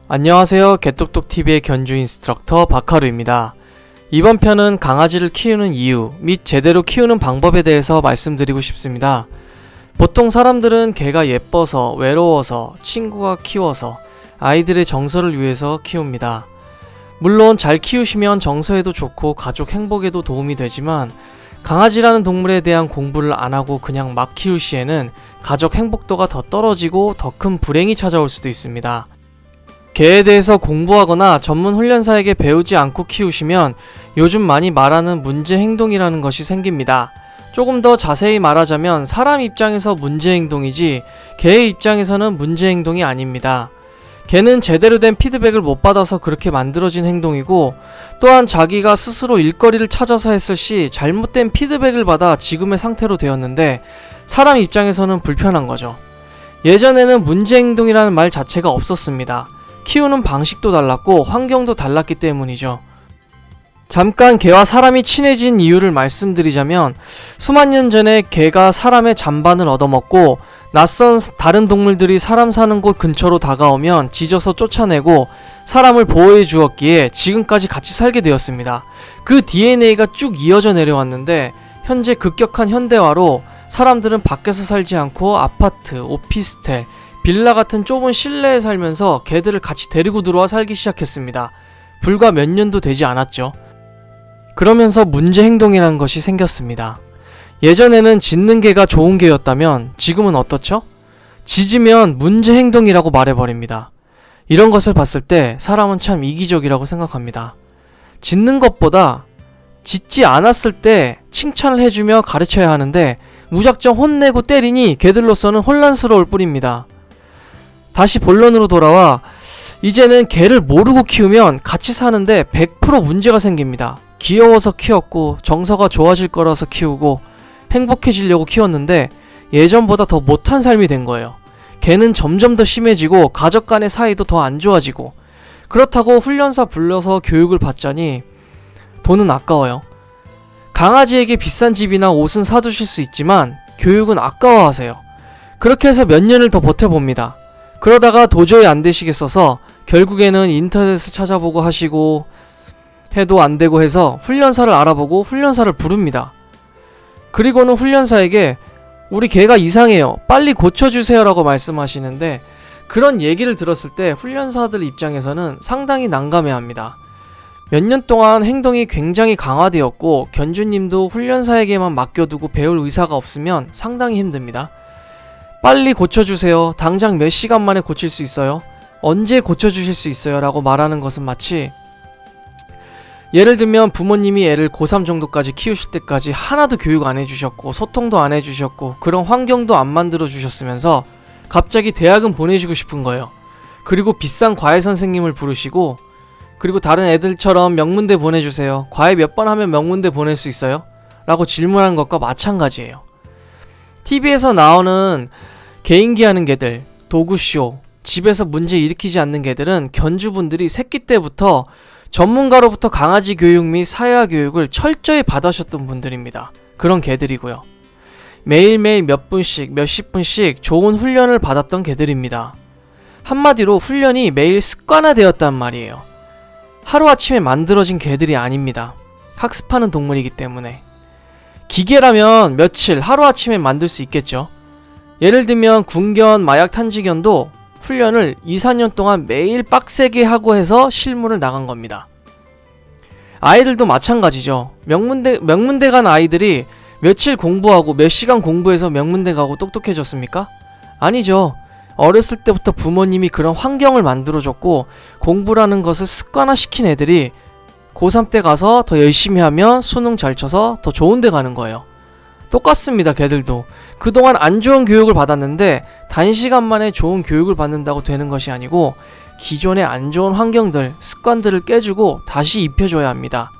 안녕하세요. 개똑똑TV의 견주 인스트럭터 박하루입니다. 이번 편은 강아지를 키우는 이유 및 제대로 키우는 방법에 대해서 말씀드리고 싶습니다. 보통 사람들은 개가 예뻐서, 외로워서, 친구가 키워서, 아이들의 정서를 위해서 키웁니다. 물론 잘 키우시면 정서에도 좋고 가족 행복에도 도움이 되지만 강아지라는 동물에 대한 공부를 안 하고 그냥 막 키울 시에는 가족 행복도가 더 떨어지고 더 큰 불행이 찾아올 수도 있습니다. 개에 대해서 공부하거나 전문 훈련사에게 배우지 않고 키우시면 요즘 많이 말하는 문제 행동이라는 것이 생깁니다. 조금 더 자세히 말하자면 사람 입장에서 문제 행동이지 개의 입장에서는 문제 행동이 아닙니다. 개는 제대로 된 피드백을 못 받아서 그렇게 만들어진 행동이고, 또한 자기가 스스로 일거리를 찾아서 했을 시 잘못된 피드백을 받아 지금의 상태로 되었는데 사람 입장에서는 불편한 거죠. 예전에는 문제 행동이라는 말 자체가 없었습니다. 키우는 방식도 달랐고 환경도 달랐기 때문이죠. 잠깐 개와 사람이 친해진 이유를 말씀드리자면, 수만 년 전에 개가 사람의 잔반을 얻어먹고 낯선 다른 동물들이 사람 사는 곳 근처로 다가오면 짖어서 쫓아내고 사람을 보호해 주었기에 지금까지 같이 살게 되었습니다. 그 DNA가 쭉 이어져 내려왔는데 현재 급격한 현대화로 사람들은 밖에서 살지 않고 아파트, 오피스텔, 빌라 같은 좁은 실내에 살면서 개들을 같이 데리고 들어와 살기 시작했습니다. 불과 몇 년도 되지 않았죠. 그러면서 문제 행동이라는 것이 생겼습니다. 예전에는 짖는 개가 좋은 개였다면 지금은 어떻죠? 짖으면 문제 행동이라고 말해버립니다. 이런 것을 봤을 때 사람은 참 이기적이라고 생각합니다. 짖는 것보다 짖지 않았을 때 칭찬을 해주며 가르쳐야 하는데 무작정 혼내고 때리니 개들로서는 혼란스러울 뿐입니다. 다시 본론으로 돌아와, 이제는 개를 모르고 키우면 같이 사는데 100% 문제가 생깁니다. 귀여워서 키웠고 정서가 좋아질 거라서 키우고 행복해지려고 키웠는데 예전보다 더 못한 삶이 된 거예요. 개는 점점 더 심해지고 가족 간의 사이도 더 안 좋아지고, 그렇다고 훈련사 불러서 교육을 받자니 돈은 아까워요. 강아지에게 비싼 집이나 옷은 사두실 수 있지만 교육은 아까워하세요. 그렇게 해서 몇 년을 더 버텨봅니다. 그러다가 도저히 안 되시겠어서 결국에는 인터넷을 찾아보고 하시고 해도 안 되고 해서 훈련사를 알아보고 훈련사를 부릅니다. 그리고는 훈련사에게 우리 개가 이상해요, 빨리 고쳐주세요 라고 말씀하시는데, 그런 얘기를 들었을 때 훈련사들 입장에서는 상당히 난감해합니다. 몇 년 동안 행동이 굉장히 강화되었고 견주님도 훈련사에게만 맡겨두고 배울 의사가 없으면 상당히 힘듭니다. 빨리 고쳐주세요, 당장 몇 시간 만에 고칠 수 있어요, 언제 고쳐주실 수 있어요 라고 말하는 것은 마치, 예를 들면 부모님이 애를 고3 정도까지 키우실 때까지 하나도 교육 안 해주셨고 소통도 안 해주셨고 그런 환경도 안 만들어 주셨으면서 갑자기 대학은 보내주고 싶은 거예요. 그리고 비싼 과외 선생님을 부르시고, 그리고 다른 애들처럼 명문대 보내주세요, 과외 몇 번 하면 명문대 보낼 수 있어요? 라고 질문한 것과 마찬가지예요. TV에서 나오는 개인기 하는 개들, 도구쇼, 집에서 문제 일으키지 않는 개들은 견주분들이 새끼 때부터 전문가로부터 강아지 교육 및 사회화 교육을 철저히 받으셨던 분들입니다. 그런 개들이고요. 매일매일 몇 분씩, 몇십 분씩 좋은 훈련을 받았던 개들입니다. 한마디로 훈련이 매일 습관화되었단 말이에요. 하루아침에 만들어진 개들이 아닙니다. 학습하는 동물이기 때문에. 기계라면 며칠, 하루아침에 만들 수 있겠죠. 예를 들면 군견, 마약 탄지견도 훈련을 2, 4년 동안 매일 빡세게 하고 해서 실무를 나간 겁니다. 아이들도 마찬가지죠. 명문대 간 아이들이 며칠 공부하고 몇 시간 공부해서 명문대 가고 똑똑해졌습니까? 아니죠. 어렸을 때부터 부모님이 그런 환경을 만들어줬고 공부라는 것을 습관화시킨 애들이 고3 때 가서 더 열심히 하면 수능 잘 쳐서 더 좋은 데 가는 거예요. 똑같습니다. 개들도 그동안 안 좋은 교육을 받았는데 단시간 만에 좋은 교육을 받는다고 되는 것이 아니고 기존의 안 좋은 환경들, 습관들을 깨주고 다시 입혀줘야 합니다.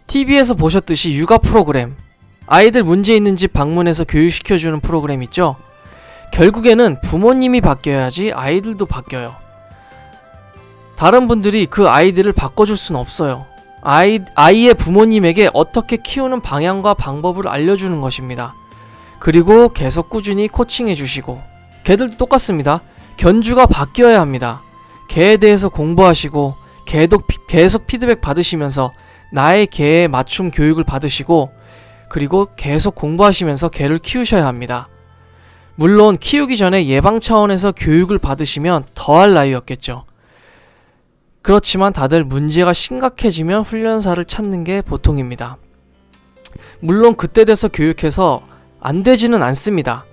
TV에서 보셨듯이 육아 프로그램, 아이들 문제 있는 집 방문해서 교육시켜주는 프로그램 있죠? 결국에는 부모님이 바뀌어야지 아이들도 바뀌어요. 다른 분들이 그 아이들을 바꿔줄 순 없어요. 아이의 부모님에게 어떻게 키우는 방향과 방법을 알려주는 것입니다. 그리고 계속 꾸준히 코칭해 주시고, 개들도 똑같습니다. 견주가 바뀌어야 합니다. 개에 대해서 공부하시고 계속 피드백 받으시면서 나의 개에 맞춤 교육을 받으시고 그리고 계속 공부하시면서 개를 키우셔야 합니다. 물론 키우기 전에 예방 차원에서 교육을 받으시면 더할 나위였겠죠. 그렇지만 다들 문제가 심각해지면 훈련사를 찾는 게 보통입니다. 물론 그때 돼서 교육해서 안 되지는 않습니다.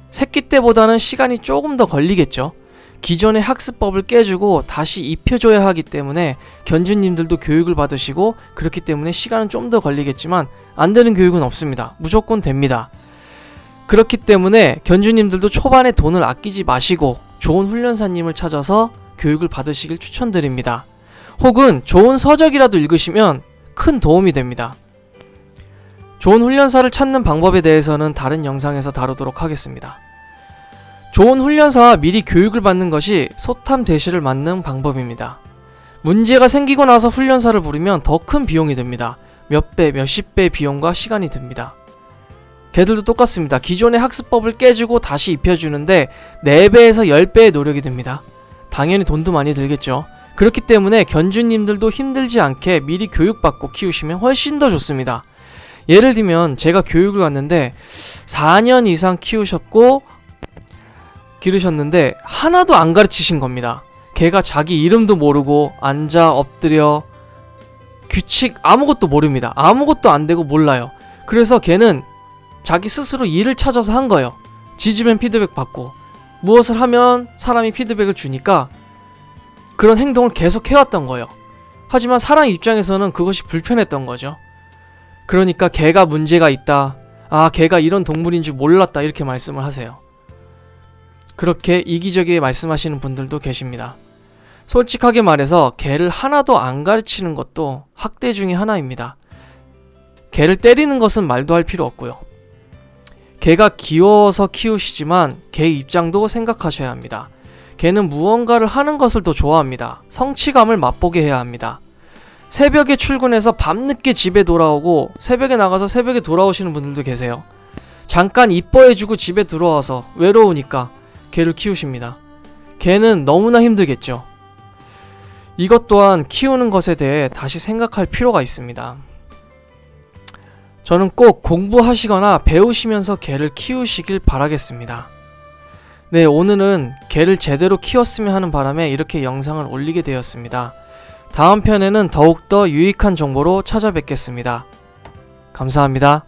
새끼 때보다는 시간이 조금 더 걸리겠죠. 기존의 학습법을 깨주고 다시 입혀줘야 하기 때문에 견주님들도 교육을 받으시고 그렇기 때문에 시간은 좀 더 걸리겠지만 안 되는 교육은 없습니다. 무조건 됩니다. 그렇기 때문에 견주님들도 초반에 돈을 아끼지 마시고 좋은 훈련사님을 찾아서 교육을 받으시길 추천드립니다. 혹은 좋은 서적이라도 읽으시면 큰 도움이 됩니다. 좋은 훈련사를 찾는 방법에 대해서는 다른 영상에서 다루도록 하겠습니다. 좋은 훈련사와 미리 교육을 받는 것이 소탐 대시를 막는 방법입니다. 문제가 생기고 나서 훈련사를 부르면 더 큰 비용이 듭니다. 몇 배, 몇십 배 비용과 시간이 듭니다. 걔들도 똑같습니다. 기존의 학습법을 깨주고 다시 입혀주는데 4배에서 10배의 노력이 듭니다. 당연히 돈도 많이 들겠죠. 그렇기 때문에 견주님들도 힘들지 않게 미리 교육받고 키우시면 훨씬 더 좋습니다. 예를 들면 제가 교육을 갔는데 4년 이상 기르셨는데 하나도 안 가르치신 겁니다. 걔가 자기 이름도 모르고 앉아 엎드려 규칙 아무것도 모릅니다. 아무것도 안 되고 몰라요. 그래서 걔는 자기 스스로 일을 찾아서 한 거예요. 지지면 피드백 받고 무엇을 하면 사람이 피드백을 주니까 그런 행동을 계속 해왔던 거예요. 하지만 사람 입장에서는 그것이 불편했던 거죠. 그러니까 걔가 문제가 있다. 아, 걔가 이런 동물인 줄 몰랐다. 이렇게 말씀을 하세요. 그렇게 이기적이게 말씀하시는 분들도 계십니다. 솔직하게 말해서 개를 하나도 안 가르치는 것도 학대 중에 하나입니다. 개를 때리는 것은 말도 할 필요 없고요. 개가 귀여워서 키우시지만 개 입장도 생각하셔야 합니다. 개는 무언가를 하는 것을 더 좋아합니다. 성취감을 맛보게 해야 합니다. 새벽에 출근해서 밤늦게 집에 돌아오고 새벽에 나가서 새벽에 돌아오시는 분들도 계세요. 잠깐 이뻐해주고 집에 들어와서 외로우니까 개를 키우십니다. 개는 너무나 힘들겠죠. 이것 또한 키우는 것에 대해 다시 생각할 필요가 있습니다. 저는 꼭 공부하시거나 배우시면서 개를 키우시길 바라겠습니다. 네, 오늘은 개를 제대로 키웠으면 하는 바람에 이렇게 영상을 올리게 되었습니다. 다음 편에는 더욱더 유익한 정보로 찾아뵙겠습니다. 감사합니다.